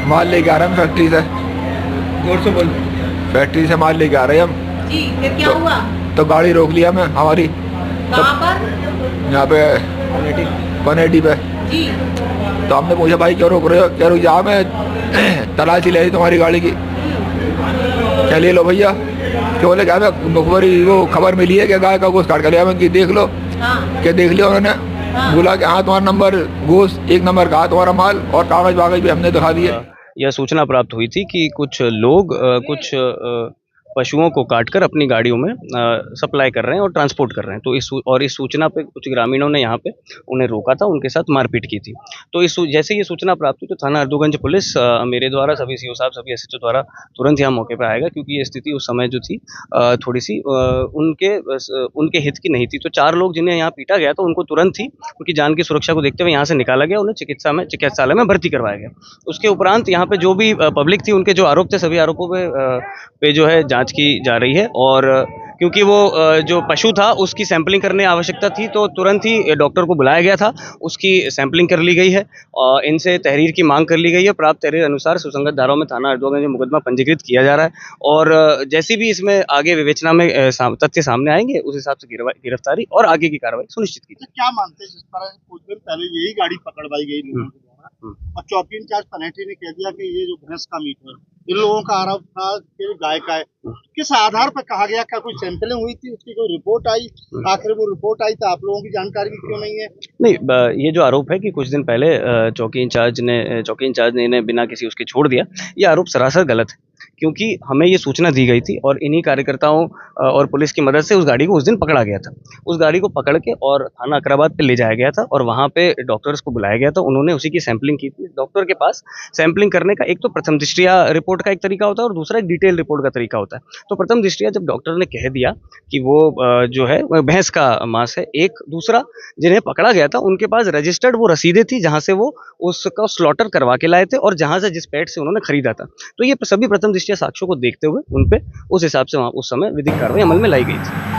माल लेके आ रहे हैं फैक्ट्री से। जोर से बोल। फैक्ट्री से माल लेके आ रहे हैं हम। जी, फिर क्या तो, हुआ? तो गाड़ी रोक लिया मैं हमारी कहाँ पर? यहाँ पे 180 पे। जी। तो हमने पूछा भाई क्यों रोक रहे हो? क्या रुक जा, मैं तलाशी ले ली तुम्हारी गाड़ी की। क्या ले लो भैया? क्या बोले क्या मैं मुखबरी वो खबर मिली है कि गाय का गोश्त काट कर लिया। मैं कि देख लो। हाँ। क्या देख लिया उन्होंने? बोला कि हाँ तुम्हारा नंबर गोश्त 1 नंबर का तुम्हारा माल, और कागज वागज भी हमने दिखा दिए। यह सूचना प्राप्त हुई थी कि कुछ लोग कुछ पशुओं को काटकर अपनी गाड़ियों में सप्लाई कर रहे हैं और ट्रांसपोर्ट कर रहे हैं। तो इस सूचना पे कुछ ग्रामीणों ने यहाँ पे उन्हें रोका था, उनके साथ मारपीट की थी। तो जैसे ये सूचना प्राप्त हुई तो थाना हरदोगंज पुलिस मेरे द्वारा, सभी सीओ साहब, सभी एसएचओ द्वारा तुरंत यहाँ मौके पर आएगा, क्योंकि ये स्थिति उस समय जो थी थोड़ी सी उनके हित की नहीं थी। तो 4 लोग जिन्हें यहाँ पीटा गया, तो उनको तुरंत ही उनकी जान की सुरक्षा को देखते हुए यहाँ से निकाला गया, उन्हें चिकित्सालय में भर्ती करवाया गया। उसके उपरांत यहाँ पे जो भी पब्लिक थी, उनके जो आरोप थे, सभी आरोपों पे जो है जांच की जा रही है। और क्योंकि वो जो पशु था उसकी सैंपलिंग करने की आवश्यकता थी, तो तुरंत ही डॉक्टर को बुलाया गया था, उसकी सैंपलिंग कर ली गई है और इनसे तहरीर की मांग कर ली गई है। प्राप्त तहरीर अनुसार सुसंगत धाराओं में थाना हरदोगंज में मुकदमा पंजीकृत किया जा रहा है, और जैसी भी इसमें आगे विवेचना में तथ्य सामने आएंगे, उस हिसाब से गिरफ्तारी और आगे की कार्रवाई सुनिश्चित की जाएगी। क्या मानते हैं, जिस तरह से कुछ दिन पहले यही गाड़ी पकड़वाई गई लोगों के द्वारा और चौकी इंचार्ज पनेठी ने कह दिया कि ये जो भैंस का मीट है, इन लोगों का आरोप था कि गाय का है, किस आधार पर कहा गया? क्या कोई सैंपलिंग हुई थी, उसकी कोई रिपोर्ट आई? आखिर वो रिपोर्ट आई तो आप लोगों की जानकारी की क्यों नहीं है? नहीं, ये जो आरोप है कि कुछ दिन पहले चौकी इंचार्ज ने इन्हें बिना किसी उसके छोड़ दिया, ये आरोप सरासर गलत है, क्योंकि हमें ये सूचना दी गई थी और इन्हीं कार्यकर्ताओं और पुलिस की मदद से उस गाड़ी को उस दिन पकड़ा गया था। उस गाड़ी को पकड़ के और थाना अकराबाद पे ले जाया गया था, और वहाँ पे डॉक्टर्स को बुलाया गया था, उन्होंने उसी की सैंपलिंग की थी। डॉक्टर के पास सैंपलिंग करने का एक तो प्रथम दृष्टया रिपोर्ट का एक तरीका होता है, और दूसरा एक डिटेल रिपोर्ट का तरीका होता है। तो प्रथम दृष्टया जब डॉक्टर ने कह दिया कि वो जो है भैंस का मांस है, एक दूसरा जिन्हें पकड़ा गया था उनके पास रजिस्टर्ड वो रसीदें थी जहाँ से वो उसका स्लॉटर करवा के लाए थे, और जहाँ से जिस पेट से उन्होंने खरीदा था। तो ये सभी प्रथम दृष्टया साक्ष्यों को देखते हुए उन पे उस हिसाब से वहाँ उस समय विधिक कार्रवाई अमल में लाई गई थी।